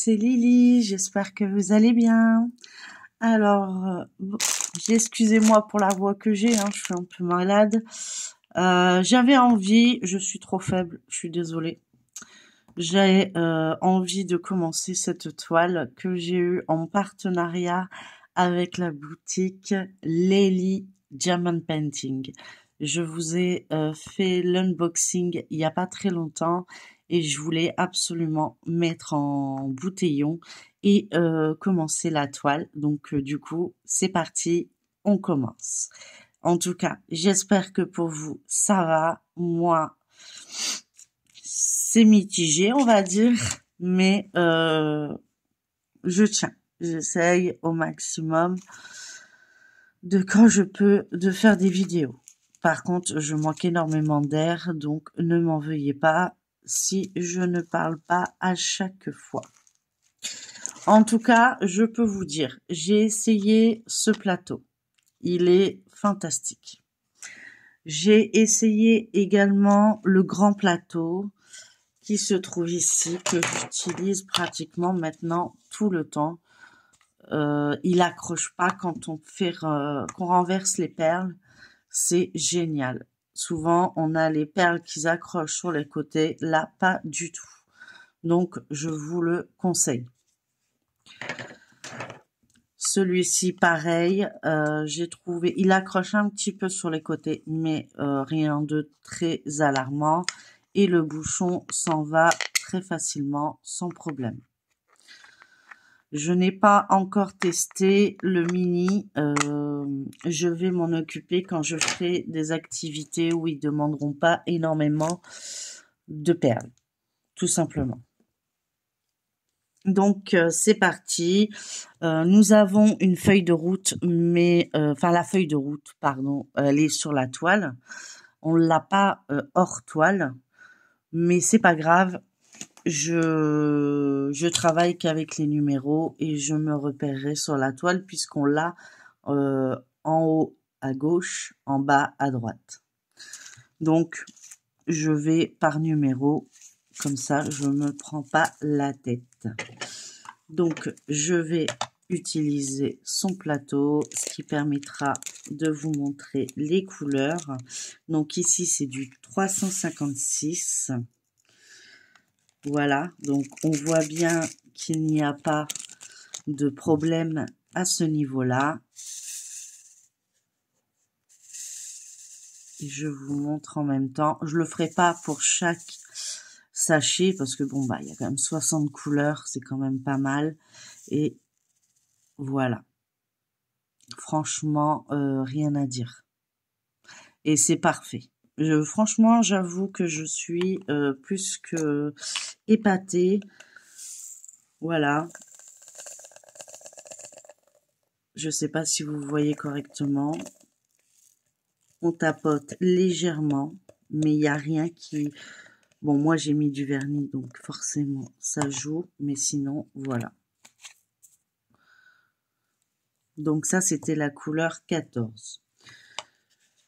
c'est Lily, j'espère que vous allez bien. Alors, excusez-moi pour la voix que j'ai, je suis un peu malade. J'avais envie, je suis trop faible, je suis désolée. J'ai envie de commencer cette toile que j'ai eue en partenariat avec la boutique Lely Diamond Painting. Je vous ai fait l'unboxing il n'y a pas très longtemps et je voulais absolument mettre en bouteillon et commencer la toile. Donc du coup, c'est parti, on commence. En tout cas, j'espère que pour vous, ça va. Moi, c'est mitigé, on va dire, mais je tiens. J'essaye au maximum de quand je peux de faire des vidéos. Par contre, je manque énormément d'air, donc ne m'en veuillez pas si je ne parle pas à chaque fois. En tout cas, je peux vous dire, j'ai essayé ce plateau. Il est fantastique. J'ai essayé également le grand plateau qui se trouve ici, que j'utilise pratiquement maintenant tout le temps. Il accroche pas quand on fait qu'on renverse les perles, c'est génial. Souvent, on a les perles qui accrochent sur les côtés, là pas du tout. Donc, je vous le conseille. Celui-ci, pareil, j'ai trouvé, il accroche un petit peu sur les côtés, mais rien de très alarmant. Et le bouchon s'en va très facilement, sans problème. Je n'ai pas encore testé le mini. Je vais m'en occuper quand je ferai des activités où ils demanderont pas énormément de perles, tout simplement. Donc c'est parti. Nous avons une feuille de route, mais la feuille de route, pardon, elle est sur la toile. On l'a pas hors toile, mais c'est pas grave. Je travaille qu'avec les numéros et je me repérerai sur la toile puisqu'on l'a en haut à gauche, en bas à droite. Donc, je vais par numéro, comme ça je me prends pas la tête. Donc, je vais utiliser son plateau, ce qui permettra de vous montrer les couleurs. Donc ici, c'est du 356. Voilà, donc on voit bien qu'il n'y a pas de problème à ce niveau-là. Je vous montre en même temps. Je le ferai pas pour chaque sachet parce que bon, il y a quand même 60 couleurs, c'est quand même pas mal. Et voilà. Franchement, rien à dire. Et c'est parfait. Franchement, j'avoue que je suis plus que épatée. Voilà. Je sais pas si vous voyez correctement. On tapote légèrement, mais il n'y a rien qui... Bon, moi j'ai mis du vernis, donc forcément ça joue, mais sinon, voilà. Donc ça, c'était la couleur 14.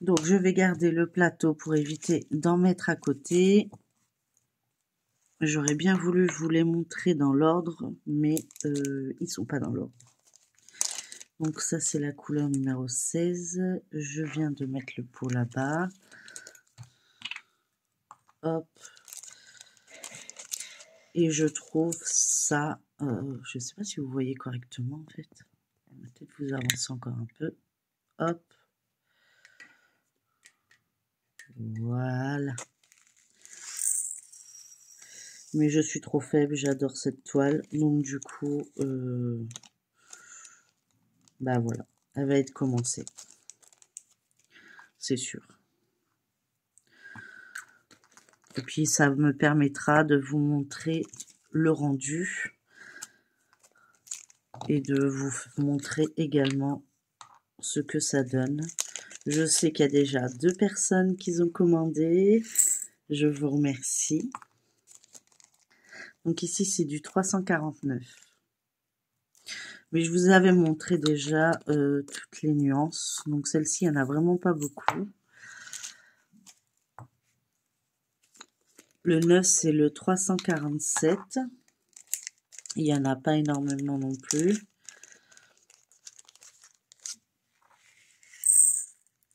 Donc je vais garder le plateau pour éviter d'en mettre à côté. J'aurais bien voulu vous les montrer dans l'ordre, mais ils sont pas dans l'ordre. Donc ça, c'est la couleur numéro 16. Je viens de mettre le pot là-bas. Hop. Et je trouve ça... je ne sais pas si vous voyez correctement, en fait. On va peut-être vous avancer encore un peu. Hop. Voilà. Mais je suis trop faible, j'adore cette toile. Donc du coup... voilà. Elle va être commencée. C'est sûr. Et puis ça me permettra de vous montrer le rendu et de vous montrer également ce que ça donne. Je sais qu'il y a déjà 2 personnes qui ont commandé. Je vous remercie. Donc ici c'est du 349. Mais je vous avais montré déjà toutes les nuances. Donc celle-ci, il n'y en a vraiment pas beaucoup. Le 9, c'est le 347. Il n'y en a pas énormément non plus.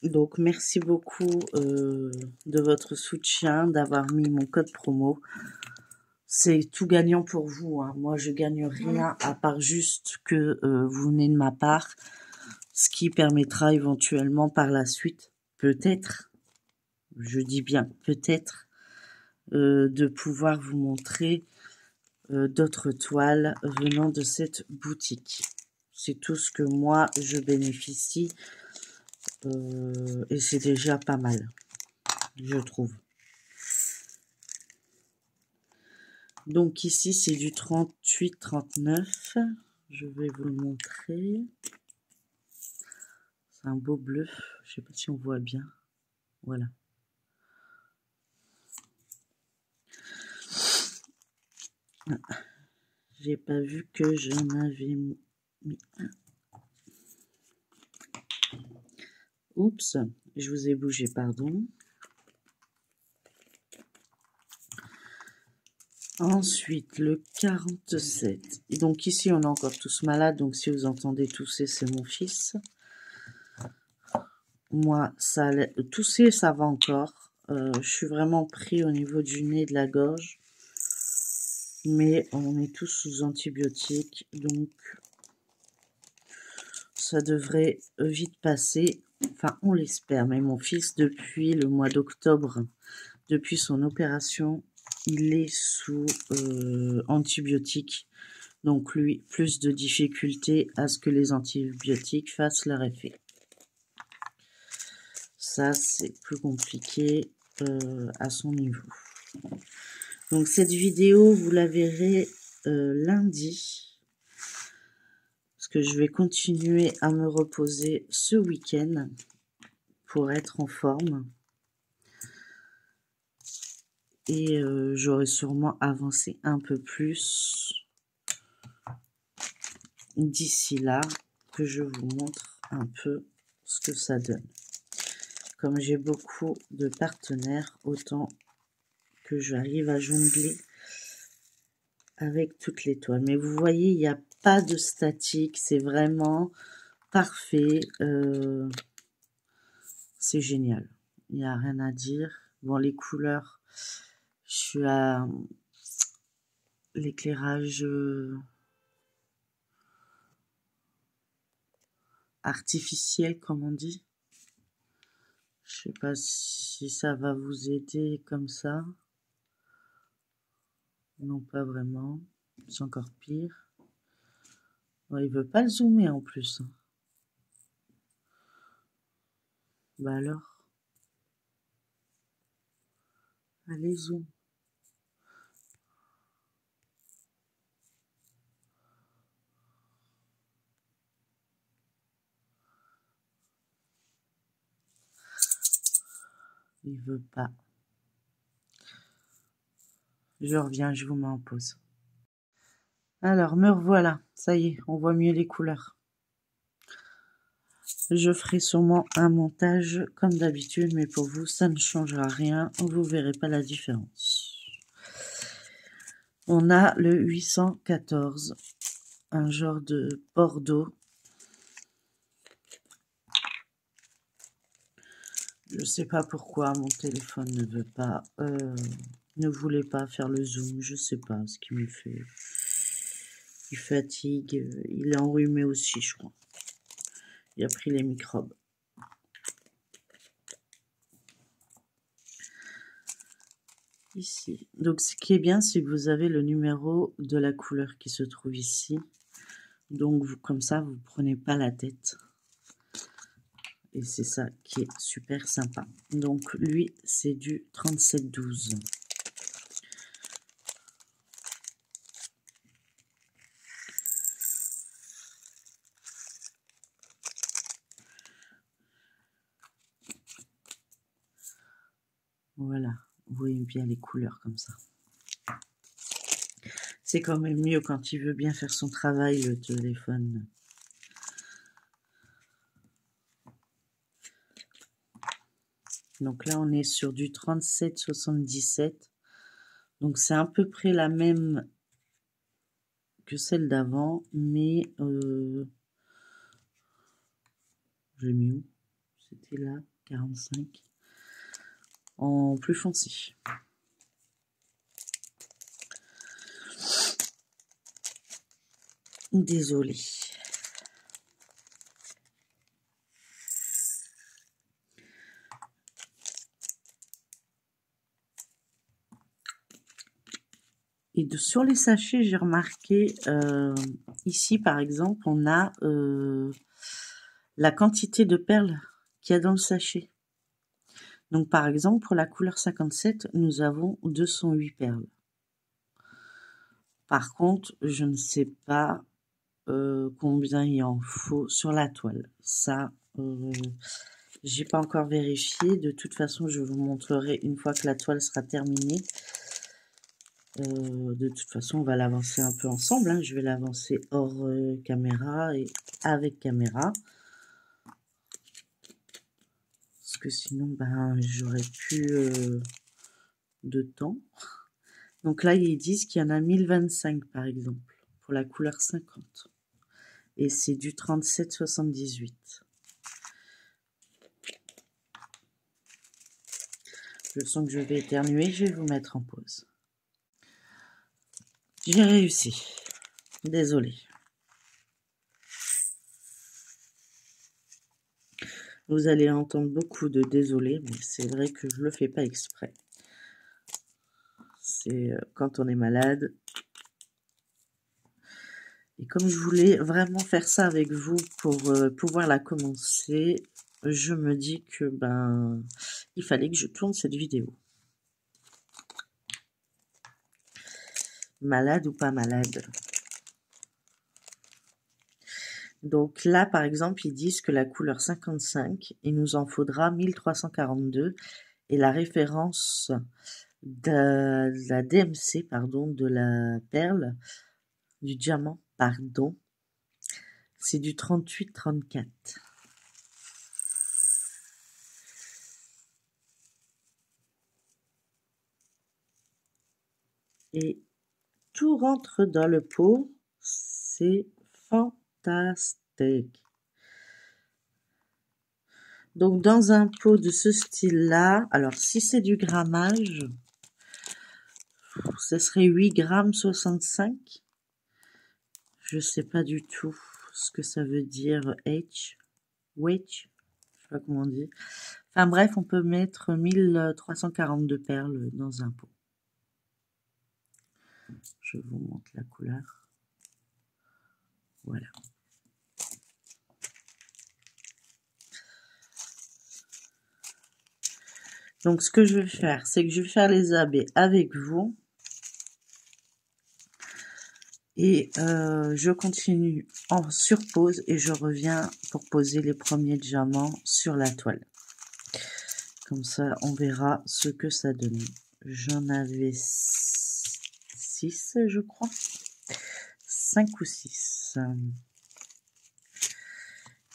Donc, merci beaucoup de votre soutien, d'avoir mis mon code promo. C'est tout gagnant pour vous, hein. Moi, je gagne rien à part juste que vous venez de ma part, ce qui permettra éventuellement par la suite, peut-être, je dis bien peut-être, de pouvoir vous montrer d'autres toiles venant de cette boutique. C'est tout ce que moi, je bénéficie et c'est déjà pas mal, je trouve. Donc ici, c'est du 38-39. Je vais vous le montrer. C'est un beau bleu. Je sais pas si on voit bien. Voilà. J'ai pas vu que j'en avais mis un. Oups, je vous ai bougé, pardon. Ensuite, le 47. Et donc ici, on est encore tous malades. Donc si vous entendez tousser, c'est mon fils. Moi, tousser, ça va encore. Je suis vraiment pris au niveau du nez, de la gorge. Mais on est tous sous antibiotiques. Donc, ça devrait vite passer. Enfin, on l'espère. Mais mon fils, depuis le mois d'octobre, depuis son opération, il est sous antibiotiques. Donc lui, plus de difficultés à ce que les antibiotiques fassent leur effet. Ça, c'est plus compliqué à son niveau. Donc cette vidéo, vous la verrez lundi. Parce que je vais continuer à me reposer ce week-end pour être en forme. Et j'aurai sûrement avancé un peu plus d'ici là, que je vous montre un peu ce que ça donne. Comme j'ai beaucoup de partenaires, autant que j'arrive à jongler avec toutes les toiles. Mais vous voyez, il n'y a pas de statique, c'est vraiment parfait. C'est génial, il n'y a rien à dire. Bon, les couleurs, je suis à l'éclairage artificiel, comme on dit. Je sais pas si ça va vous aider comme ça. Non, pas vraiment. C'est encore pire. Ouais, il veut pas le zoomer en plus. Bah alors. Allez, zoom. Il veut pas. Je reviens, je vous mets en pause. Alors, me revoilà. Ça y est, on voit mieux les couleurs. Je ferai sûrement un montage comme d'habitude, mais pour vous, ça ne changera rien. Vous verrez pas la différence. On a le 814, un genre de bordeaux. Je sais pas pourquoi mon téléphone ne veut pas, ne voulait pas faire le zoom. Je sais pas ce qui me fait. Il fatigue, il est enrhumé aussi, je crois. Il a pris les microbes. Ici. Donc ce qui est bien, c'est que vous avez le numéro de la couleur qui se trouve ici. Donc vous, comme ça, vous ne prenez pas la tête. Et c'est ça qui est super sympa. Donc lui, c'est du 3712. Voilà, vous voyez bien les couleurs comme ça. C'est quand même mieux quand il veut bien faire son travail, le téléphone. Donc là, on est sur du 37,77. Donc c'est à peu près la même que celle d'avant, mais j'ai mis où? C'était là, 45, en plus foncé. Désolée. Et sur les sachets, j'ai remarqué, ici par exemple, on a la quantité de perles qu'il y a dans le sachet. Donc par exemple, pour la couleur 57, nous avons 208 perles. Par contre, je ne sais pas combien il en faut sur la toile. Ça, j'ai pas encore vérifié. De toute façon, je vous montrerai une fois que la toile sera terminée. De toute façon, on va l'avancer un peu ensemble. Hein. Je vais l'avancer hors caméra et avec caméra. Parce que sinon, ben, j'aurais plus de temps. Donc là, ils disent qu'il y en a 1025 par exemple, pour la couleur 50. Et c'est du 37,78. Je sens que je vais éternuer, je vais vous mettre en pause. J'ai réussi. Désolée. Vous allez entendre beaucoup de désolé, mais c'est vrai que je le fais pas exprès. C'est quand on est malade. Et comme je voulais vraiment faire ça avec vous pour pouvoir la commencer, je me dis que ben il fallait que je tourne cette vidéo. Malade ou pas malade. Donc là, par exemple, ils disent que la couleur 55, il nous en faudra 1342. Et la référence de la DMC, pardon, de la perle, du diamant, pardon, c'est du 38-34. Et tout rentre dans le pot, c'est fantastique. Donc dans un pot de ce style-là, alors si c'est du grammage, ce serait 8 grammes 65. Je sais pas du tout ce que ça veut dire weight, je sais pas comment on dit. Enfin bref, on peut mettre 1342 perles dans un pot. Je vous montre la couleur. Voilà. Donc ce que je vais faire, c'est que je vais faire les abeilles avec vous. Et je continue sur pause et je reviens pour poser les premiers diamants sur la toile. Comme ça, on verra ce que ça donne. J'en avais 6, je crois. 5 ou 6. Ils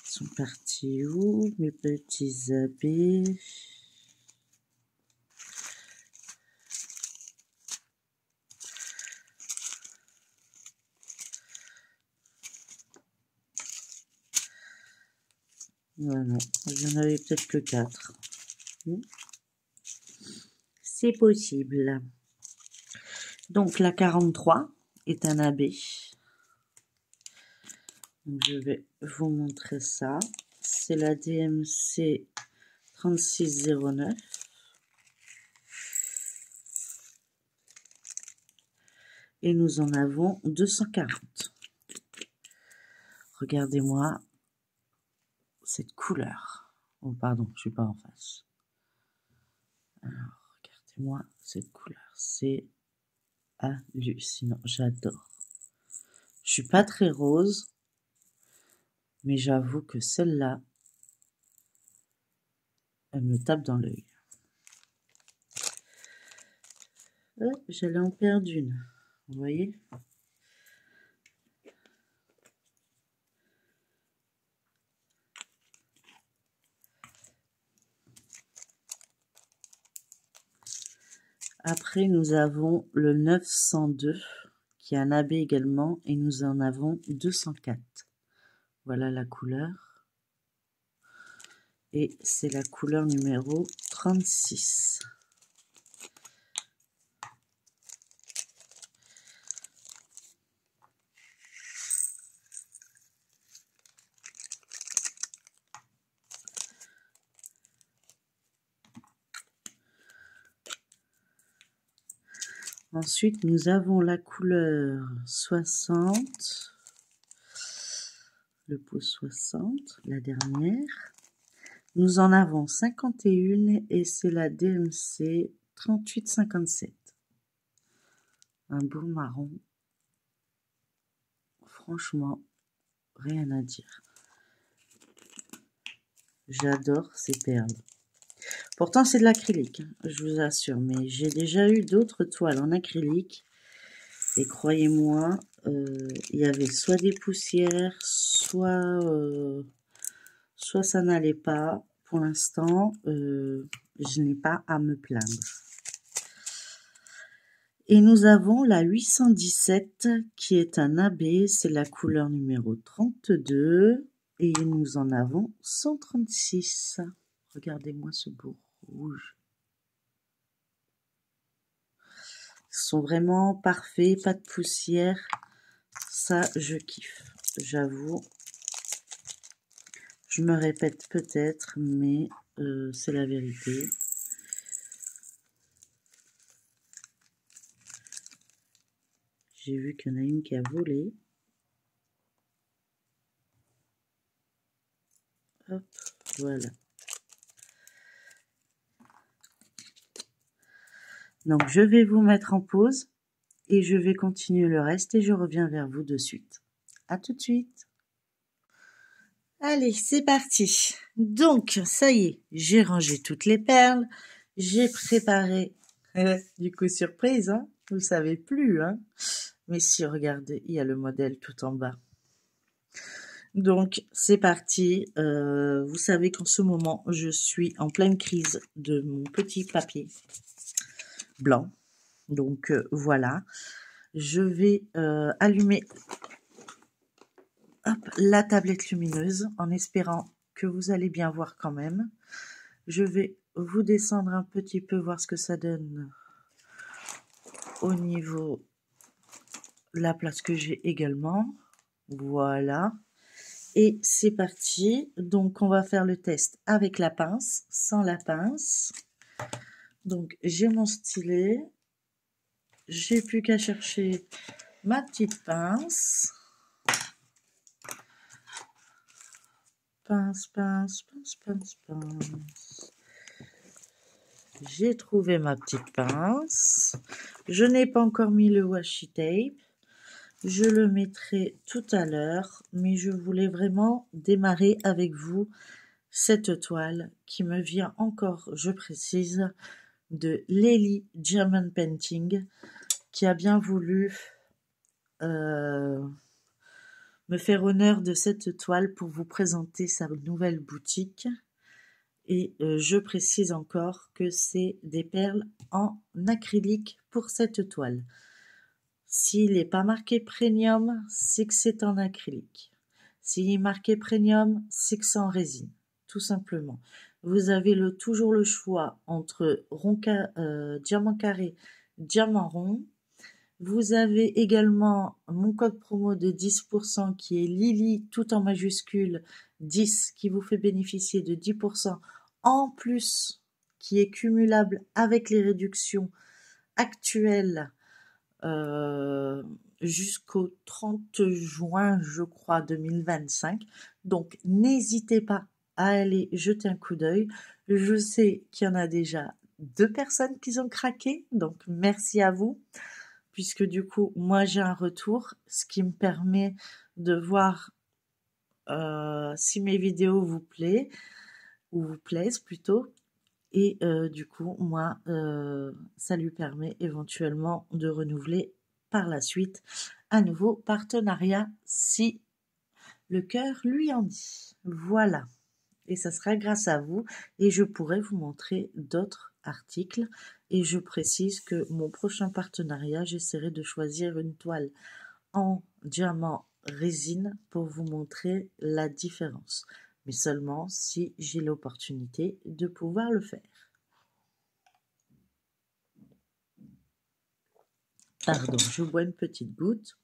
sont partis où, mes petits abeilles? Voilà, j'en avais peut-être que 4. C'est possible. Donc la 43 est un abbé. Donc, je vais vous montrer ça. C'est la DMC 3609. Et nous en avons 240. Regardez-moi cette couleur. Oh pardon, je suis pas en face. Alors, regardez-moi cette couleur. C'est hallucinant. J'adore. Je suis pas très rose. Mais j'avoue que celle-là, elle me tape dans l'œil. J'allais en perdre une. Vous voyez? Après, nous avons le 902 qui est un AB également, et nous en avons 204. Voilà la couleur. Et c'est la couleur numéro 36. Ensuite, nous avons la couleur 60, le pot 60, la dernière. Nous en avons 51 et c'est la DMC 3857. Un beau marron. Franchement, rien à dire. J'adore ces perles. Pourtant, c'est de l'acrylique, hein, je vous assure. Mais j'ai déjà eu d'autres toiles en acrylique. Et croyez-moi, il y avait soit des poussières, soit ça n'allait pas. Pour l'instant, je n'ai pas à me plaindre. Et nous avons la 817 qui est un AB, c'est la couleur numéro 32. Et nous en avons 136. Regardez-moi ce beau rouge. Ils sont vraiment parfaits, pas de poussière. Ça, je kiffe, j'avoue. Je me répète peut-être, mais c'est la vérité. J'ai vu qu'il y en a une qui a volé. Hop, voilà. Donc, je vais vous mettre en pause et je vais continuer le reste et je reviens vers vous de suite. À tout de suite. Allez, c'est parti. Donc, ça y est, j'ai rangé toutes les perles. J'ai préparé, du coup, surprise, hein, vous savez plus, hein. Mais si, regardez, il y a le modèle tout en bas. Donc, c'est parti. Vous savez qu'en ce moment, je suis en pleine crise de mon petit papier blanc. Donc, voilà. Je vais allumer la tablette lumineuse en espérant que vous allez bien voir quand même. Je vais vous descendre un petit peu, voir ce que ça donne au niveau de la place que j'ai également. Voilà. Et c'est parti. Donc, on va faire le test avec la pince, sans la pince. Donc, j'ai mon stylet. J'ai plus qu'à chercher ma petite pince. Pince, pince, pince, pince, pince. J'ai trouvé ma petite pince. Je n'ai pas encore mis le washi tape. Je le mettrai tout à l'heure, mais je voulais vraiment démarrer avec vous cette toile qui me vient encore, je précise, de Lely German Painting, qui a bien voulu me faire honneur de cette toile pour vous présenter sa nouvelle boutique. Et je précise encore que c'est des perles en acrylique pour cette toile. S'il n'est pas marqué premium, c'est que c'est en acrylique. S'il est marqué premium, c'est que c'est en résine, tout simplement. Vous avez toujours le choix entre diamant carré, diamant rond. Vous avez également mon code promo de 10% qui est Lily, tout en majuscule, 10, qui vous fait bénéficier de 10% en plus, qui est cumulable avec les réductions actuelles jusqu'au 30 juin, je crois, 2025. Donc, n'hésitez pas à aller jeter un coup d'œil. Je sais qu'il y en a déjà 2 personnes qui ont craqué, donc merci à vous, puisque du coup, moi, j'ai un retour, ce qui me permet de voir si mes vidéos vous plaisent, ou vous plaisent plutôt. Et du coup, moi, ça lui permet éventuellement de renouveler par la suite un nouveau partenariat si le cœur lui en dit. Voilà. Et ça sera grâce à vous. Et je pourrai vous montrer d'autres articles. Et je précise que mon prochain partenariat, j'essaierai de choisir une toile en diamant résine pour vous montrer la différence. Mais seulement si j'ai l'opportunité de pouvoir le faire. Pardon, je bois une petite goutte.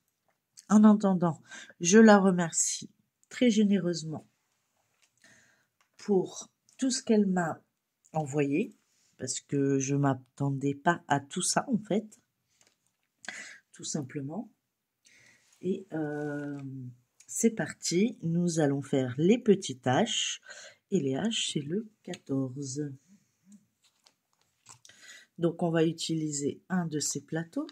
En attendant, je la remercie très généreusement pour tout ce qu'elle m'a envoyé, parce que je m'attendais pas à tout ça en fait, tout simplement. Et c'est parti, nous allons faire les petites haches, et les haches c'est le 14. Donc on va utiliser un de ces plateaux.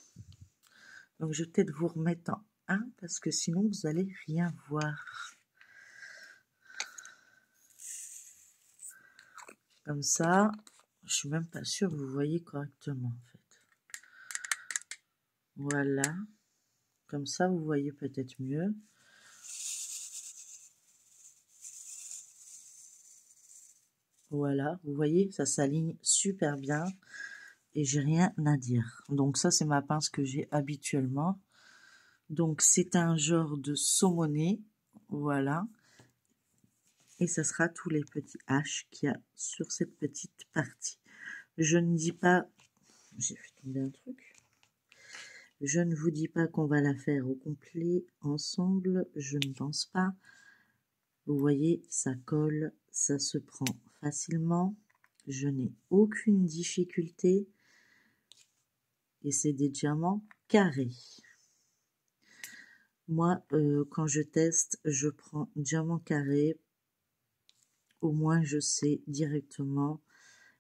Donc je vais peut-être vous remettre en un, parce que sinon vous allez rien voir. Comme ça, je suis même pas sûre que vous voyez correctement en fait. Voilà. Comme ça, vous voyez peut-être mieux. Voilà, vous voyez, ça s'aligne super bien et j'ai rien à dire. Donc ça, c'est ma pince que j'ai habituellement. Donc c'est un genre de saumoné, voilà. Et ça sera tous les petits H qu'il y a sur cette petite partie. Je ne dis pas... J'ai fait tomber un truc. Je ne vous dis pas qu'on va la faire au complet ensemble, je ne pense pas. Vous voyez, ça colle, ça se prend facilement. Je n'ai aucune difficulté. Et c'est des diamants carrés. Moi, quand je teste, je prends diamant carré. Au moins, je sais directement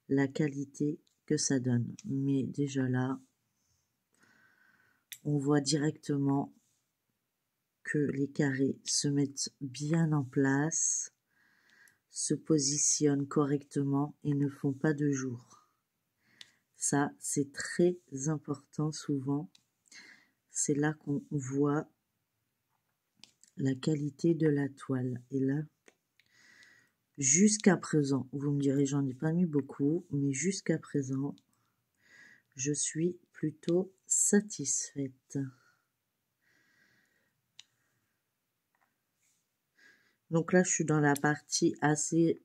la qualité que ça donne. Mais déjà là, on voit directement que les carrés se mettent bien en place, se positionnent correctement et ne font pas de jour. Ça, c'est très important souvent. C'est là qu'on voit la qualité de la toile. Et là, jusqu'à présent, vous me direz, j'en ai pas mis beaucoup, mais jusqu'à présent, je suis plutôt satisfaite. Donc là, je suis dans la partie assez,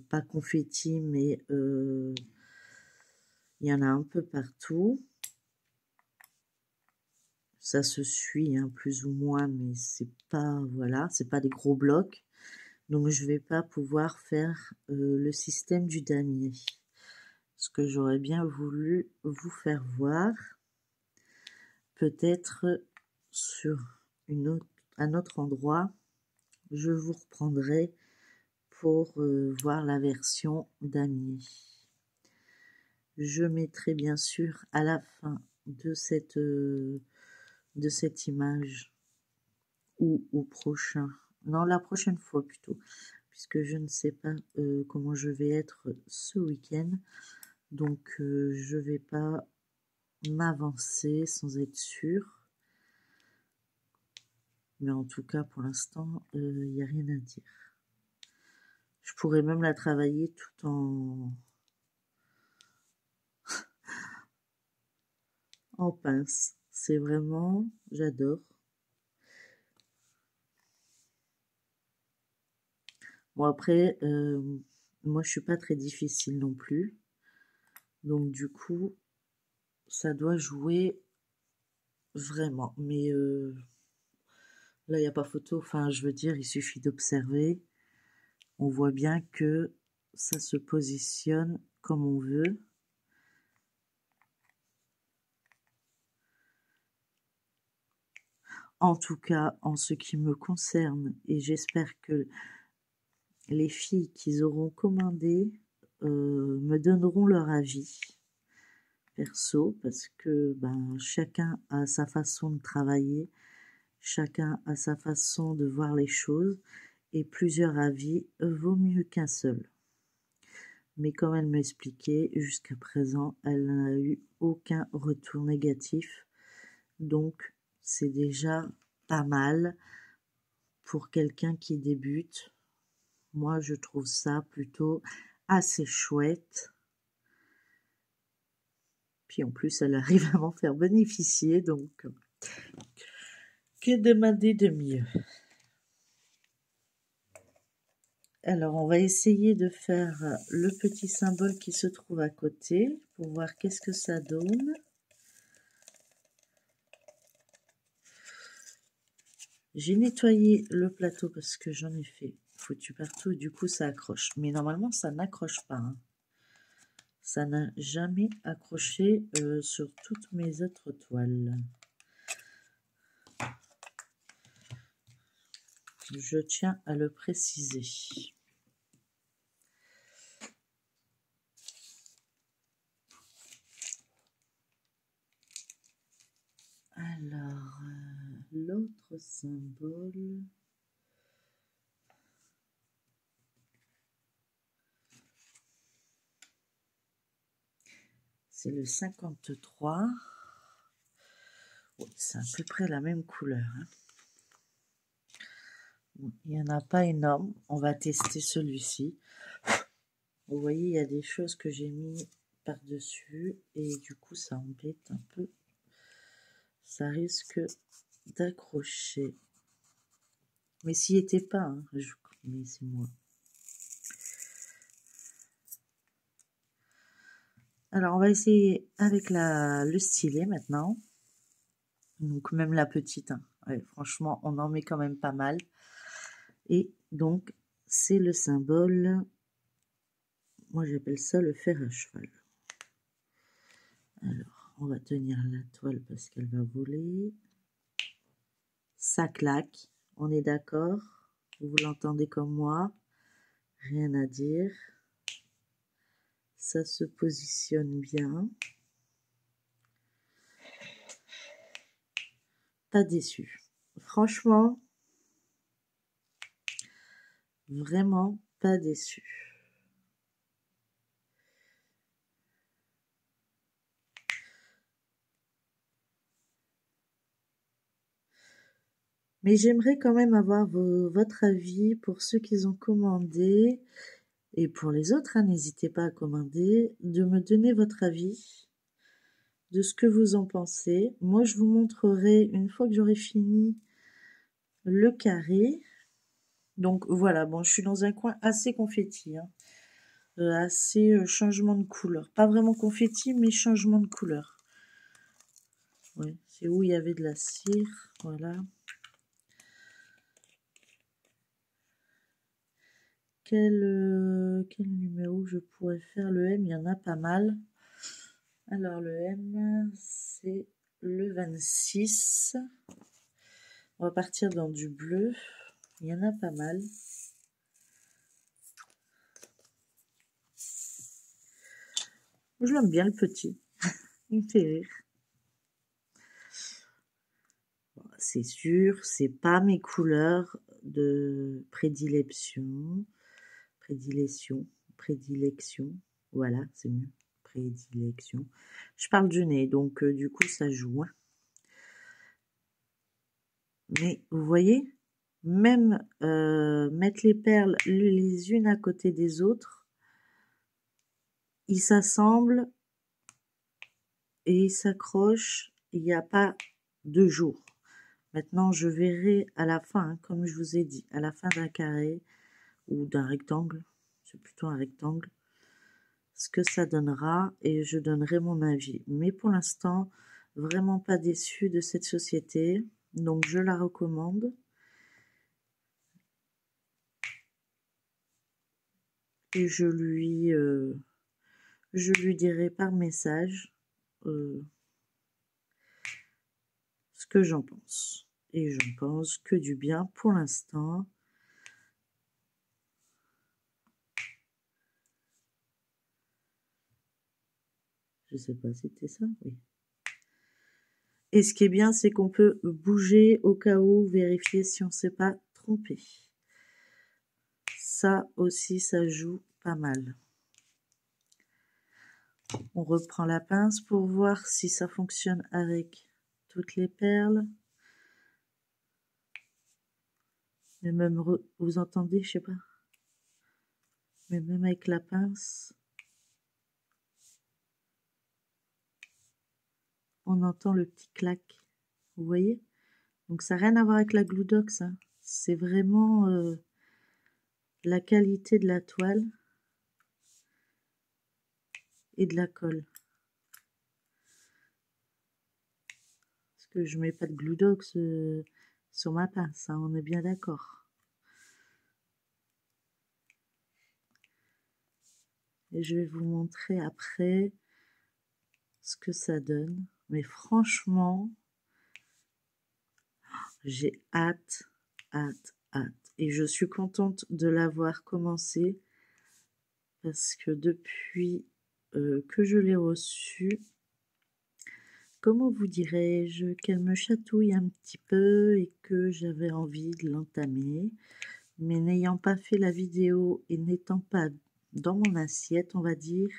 pas confetti, mais il y en a un peu partout. Ça se suit, hein, plus ou moins, mais c'est pas, voilà, c'est pas des gros blocs. Donc je vais pas pouvoir faire le système du damier. Ce que j'aurais bien voulu vous faire voir, peut-être sur un autre endroit, je vous reprendrai pour voir la version damier. Je mettrai bien sûr à la fin de cette image ou au prochain, non, la prochaine fois plutôt, puisque je ne sais pas comment je vais être ce week-end, donc je vais pas m'avancer sans être sûre, mais en tout cas pour l'instant il n'y a rien à dire. Je pourrais même la travailler tout en pince. C'est vraiment, j'adore. Bon après, moi je suis pas très difficile non plus. Donc du coup, ça doit jouer vraiment. Mais là, il n'y a pas photo. Enfin, je veux dire, il suffit d'observer. On voit bien que ça se positionne comme on veut. En tout cas, en ce qui me concerne, et j'espère que les filles qui auront commandé me donneront leur avis perso, parce que ben, chacun a sa façon de travailler, chacun a sa façon de voir les choses, et plusieurs avis vaut mieux qu'un seul. Mais comme elle m'expliquait, jusqu'à présent, elle n'a eu aucun retour négatif, donc c'est déjà pas mal pour quelqu'un qui débute. Moi, je trouve ça plutôt assez chouette. Puis en plus, elle arrive à m'en faire bénéficier, donc que demander de mieux? Alors, on va essayer de faire le petit symbole qui se trouve à côté pour voir qu'est-ce que ça donne. J'ai nettoyé le plateau parce que j'en ai fait foutu partout et du coup ça accroche. Mais normalement ça n'accroche pas, hein. Ça n'a jamais accroché sur toutes mes autres toiles. Je tiens à le préciser. Alors, l'autre symbole... c'est le 53. Oui, c'est à peu près la même couleur, hein. Bon, il n'y en a pas énorme. On va tester celui-ci. Vous voyez, il y a des choses que j'ai mis par-dessus et du coup, ça embête un peu. Ça risque d'accrocher. Mais s'il n'y était pas, hein, mais c'est moi. Alors, on va essayer avec le stylet maintenant. Donc, même la petite. Hein. Ouais, franchement, on en met quand même pas mal. Et donc, c'est le symbole... Moi, j'appelle ça le fer à cheval. Alors, on va tenir la toile parce qu'elle va voler. Ça claque, on est d'accord? Vous l'entendez comme moi? Rien à dire. Ça se positionne bien. Pas déçu. Franchement, vraiment pas déçu. Mais j'aimerais quand même avoir votre avis pour ceux qui ont commandé. Et pour les autres, hein, n'hésitez pas à commander, de me donner votre avis, de ce que vous en pensez. Moi, je vous montrerai, une fois que j'aurai fini, le carré. Donc voilà, bon, je suis dans un coin assez confetti, hein. Assez changement de couleur. Pas vraiment confetti, mais changement de couleur. Ouais, c'est où il y avait de la cire, voilà. Quel numéro je pourrais faire? Le M, il y en a pas mal. Alors le M, c'est le 26. On va partir dans du bleu. Il y en a pas mal. Je l'aime bien le petit. Il me fait rire. Bon, c'est sûr, c'est pas mes couleurs de prédilection. Prédilection. Voilà, c'est mieux. Prédilection. Je parle du nez, donc du coup ça joue. Hein. Mais vous voyez, même mettre les perles les unes à côté des autres, ils s'assemblent et ils s'accrochent. Il n'y a pas de jour. Maintenant, je verrai à la fin, hein, comme je vous ai dit, à la fin d'un carré ou d'un rectangle, c'est plutôt un rectangle, ce que ça donnera et je donnerai mon avis. Mais pour l'instant, vraiment pas déçue de cette société, donc je la recommande. Et je lui dirai par message ce que j'en pense. Et j'en pense que du bien pour l'instant. Je sais pas si c'était ça, oui. Et ce qui est bien, c'est qu'on peut bouger au cas où, vérifier si on ne s'est pas trompé. Ça aussi, ça joue pas mal. On reprend la pince pour voir si ça fonctionne avec toutes les perles. Mais même, vous entendez, je sais pas. Mais même avec la pince, on entend le petit clac. Vous voyez? Donc ça n'a rien à voir avec la Gludox, hein. C'est vraiment la qualité de la toile et de la colle. Parce que je mets pas de Gludox sur ma pince, hein, on est bien d'accord. Et je vais vous montrer après ce que ça donne. Mais franchement, j'ai hâte, hâte, hâte. Et je suis contente de l'avoir commencé parce que depuis que je l'ai reçue, comment vous dirais-je, qu'elle me chatouille un petit peu et que j'avais envie de l'entamer. Mais n'ayant pas fait la vidéo et n'étant pas dans mon assiette, on va dire,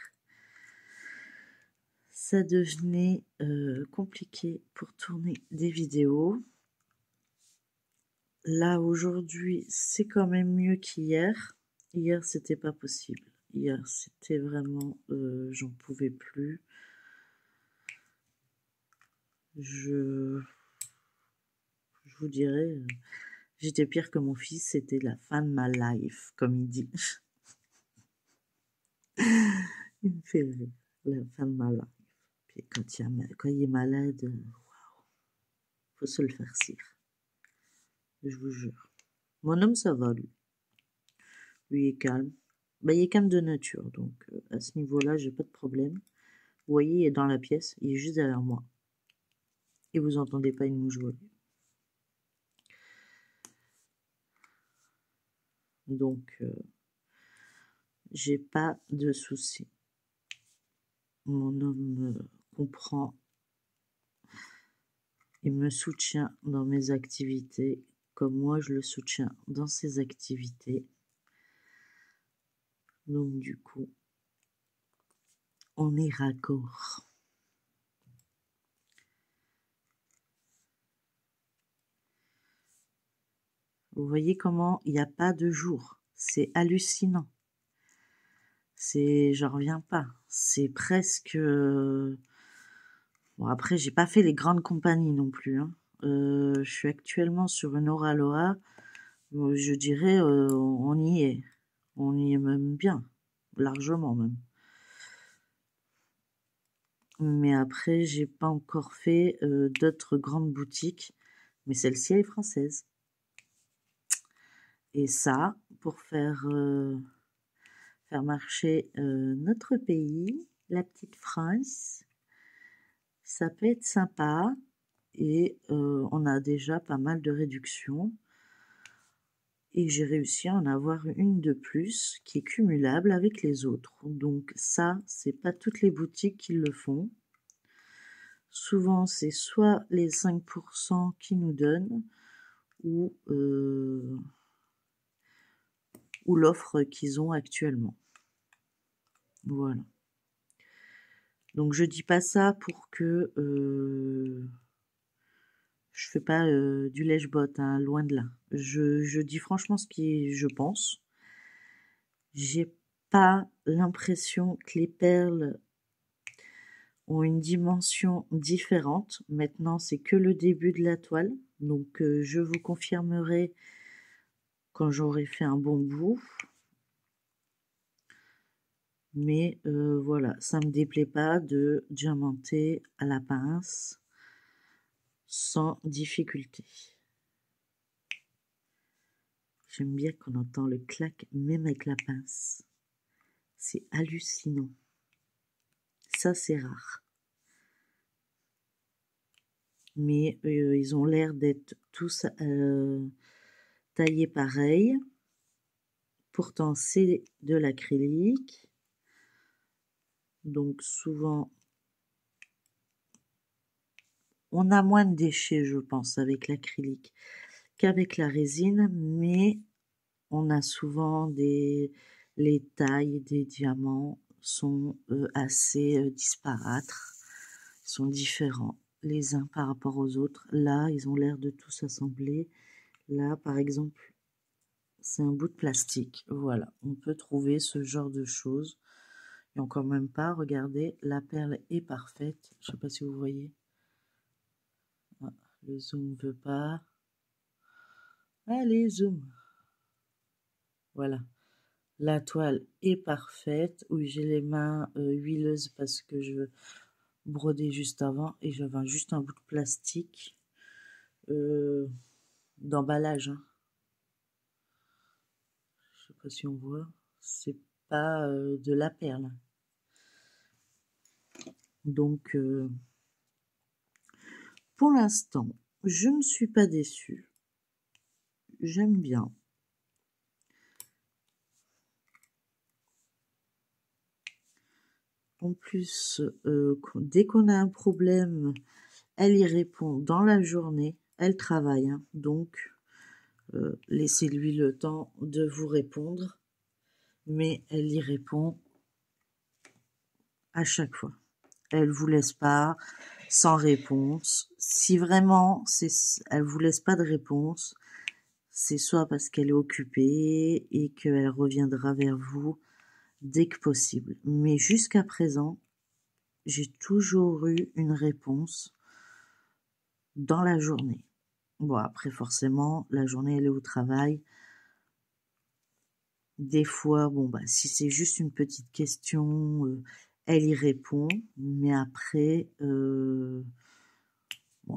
ça devenait compliqué pour tourner des vidéos. Là, aujourd'hui, c'est quand même mieux qu'hier. Hier, c'était pas possible. Hier, c'était vraiment... j'en pouvais plus. Je vous dirais... j'étais pire que mon fils, c'était la fin de ma life, comme il dit. Il me fait rire, la fin de ma life. Puis quand il est malade, waouh, faut se le faire cire. Je vous jure. Mon homme, ça va, lui. Lui, il est calme. Bah, il est calme de nature, donc à ce niveau-là, j'ai pas de problème. Vous voyez, il est dans la pièce, il est juste derrière moi. Et vous entendez pas une mouche voler. Donc, j'ai pas de soucis. Mon homme me comprend et me soutient dans mes activités, comme moi je le soutiens dans ses activités. Donc, du coup, on est raccord. Vous voyez comment il n'y a pas de jour. C'est hallucinant. J'en reviens pas. C'est presque... Bon, après, j'ai pas fait les grandes compagnies non plus, hein. Je suis actuellement sur une Oraloa. Je dirais, on y est. On y est même bien. Largement même. Mais après, j'ai pas encore fait d'autres grandes boutiques. Mais celle-ci, elle est française. Et ça, pour faire marcher notre pays, la petite France, ça peut être sympa. Et on a déjà pas mal de réductions. Et j'ai réussi à en avoir une de plus qui est cumulable avec les autres. Donc ça, c'est pas toutes les boutiques qui le font. Souvent, c'est soit les 5% qui nous donnent ou l'offre qu'ils ont actuellement. Voilà. Donc je dis pas ça pour que je fais pas du lèche-botte, hein, loin de là. Je dis franchement ce qui je pense. J'ai pas l'impression que les perles ont une dimension différente. Maintenant, c'est que le début de la toile. Donc, je vous confirmerai quand j'aurai fait un bon bout. Mais voilà, ça me déplaît pas de diamanter à la pince sans difficulté. J'aime bien qu'on entend le clac même avec la pince. C'est hallucinant. Ça, c'est rare. Mais ils ont l'air d'être tous taillés pareil. Pourtant, c'est de l'acrylique. Donc, souvent, on a moins de déchets, je pense, avec l'acrylique qu'avec la résine. Mais on a souvent les tailles des diamants sont assez disparates. Ils sont différents les uns par rapport aux autres. Là, ils ont l'air de tous assembler. Là, par exemple, c'est un bout de plastique. Voilà, on peut trouver ce genre de choses. Et encore même pas, regardez, la perle est parfaite. Je sais pas si vous voyez. Ah, le zoom ne veut pas. Allez, zoom. Voilà. La toile est parfaite. Oui, j'ai les mains huileuses parce que je brodais juste avant et j'avais juste un bout de plastique d'emballage. Hein. Je sais pas si on voit. C'est pas de la perle. Donc, pour l'instant, je ne suis pas déçue. J'aime bien. En plus, dès qu'on a un problème, elle y répond dans la journée. Elle travaille, hein, donc laissez-lui le temps de vous répondre. Mais elle y répond à chaque fois. Elle vous laisse pas sans réponse. Si vraiment elle vous laisse pas de réponse, c'est soit parce qu'elle est occupée et qu'elle reviendra vers vous dès que possible. Mais jusqu'à présent, j'ai toujours eu une réponse dans la journée. Bon, après, forcément, la journée, elle est au travail. Des fois, bon, bah, si c'est juste une petite question, elle y répond. Mais après, bon,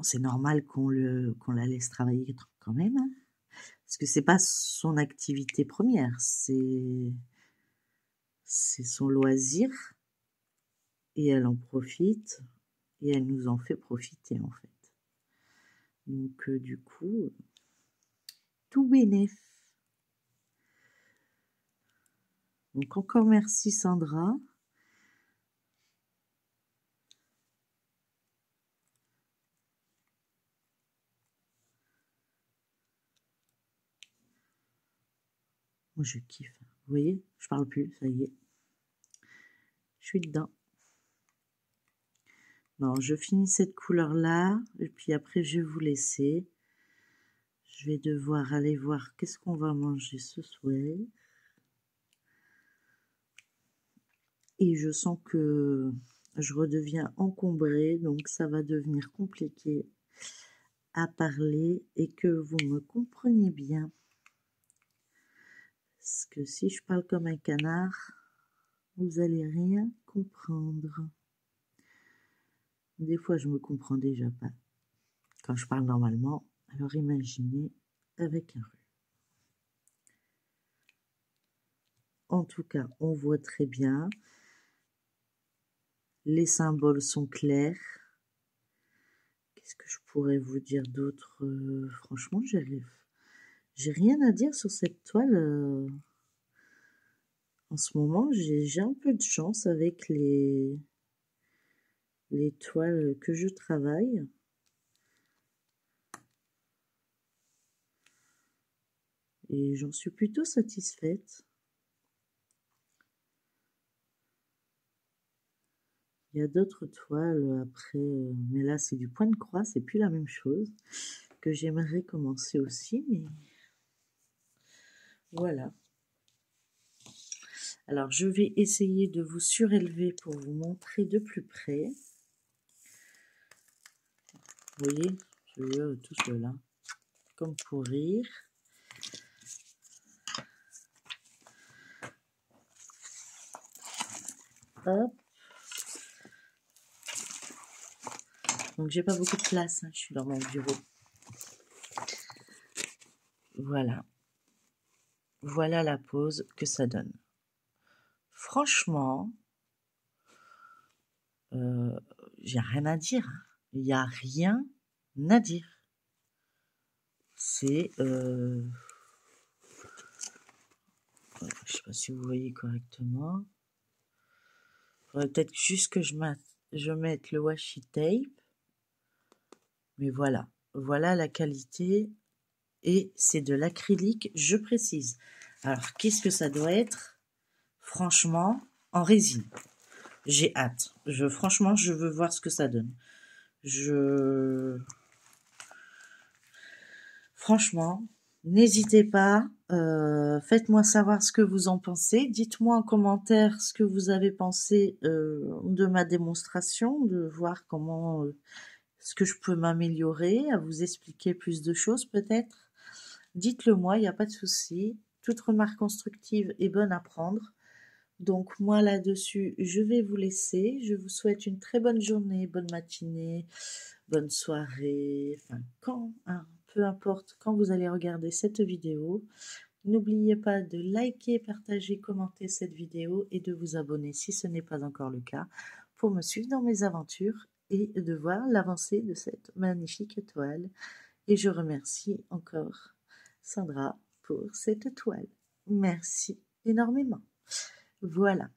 c'est normal qu'on la laisse travailler quand même. Hein, parce que c'est pas son activité première. C'est son loisir. Et elle en profite. Et elle nous en fait profiter, en fait. Donc, du coup, tout bénef. Donc, encore merci Sandra. Moi, je kiffe. Vous voyez, je parle plus, ça y est. Je suis dedans. Non, je finis cette couleur-là, et puis après, je vais vous laisser. Je vais devoir aller voir qu'est-ce qu'on va manger ce soir. Et je sens que je redeviens encombrée, donc ça va devenir compliqué à parler et que vous me compreniez bien. Parce que si je parle comme un canard, vous allez rien comprendre. Des fois, je me comprends déjà pas quand je parle normalement. Alors imaginez avec un rhume. En tout cas, on voit très bien. Les symboles sont clairs. Qu'est-ce que je pourrais vous dire d'autre? Franchement, j'ai rien à dire sur cette toile. En ce moment, j'ai un peu de chance avec les toiles que je travaille. Et j'en suis plutôt satisfaite. Il y a d'autres toiles après, mais là c'est du point de croix, c'est plus la même chose, que j'aimerais commencer aussi, mais voilà. Alors je vais essayer de vous surélever pour vous montrer de plus près. Vous voyez, je veux tout cela, comme pour rire. Hop. Donc j'ai pas beaucoup de place, hein, je suis dans mon bureau. Voilà. Voilà la pose que ça donne. Franchement, j'ai rien à dire. Il n'y a rien à dire. C'est... je sais pas si vous voyez correctement. Il faudrait peut-être juste que je mette le washi tape. Mais voilà. Voilà la qualité. Et c'est de l'acrylique, je précise. Alors, qu'est-ce que ça doit être? Franchement, en résine. J'ai hâte. Franchement, je veux voir ce que ça donne. Franchement, N'hésitez pas, faites-moi savoir ce que vous en pensez. Dites-moi en commentaire ce que vous avez pensé de ma démonstration, de voir comment, ce que je peux m'améliorer, à vous expliquer plus de choses peut-être. Dites-le moi, il n'y a pas de souci. Toute remarque constructive est bonne à prendre. Donc moi là-dessus, je vais vous laisser. Je vous souhaite une très bonne journée, bonne matinée, bonne soirée, enfin quand, hein, peu importe quand vous allez regarder cette vidéo. N'oubliez pas de liker, partager, commenter cette vidéo et de vous abonner si ce n'est pas encore le cas pour me suivre dans mes aventures et de voir l'avancée de cette magnifique toile. Et je remercie encore Sandra pour cette toile. Merci énormément. Voilà.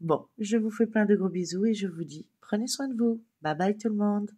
Bon, je vous fais plein de gros bisous et je vous dis, prenez soin de vous. Bye bye tout le monde.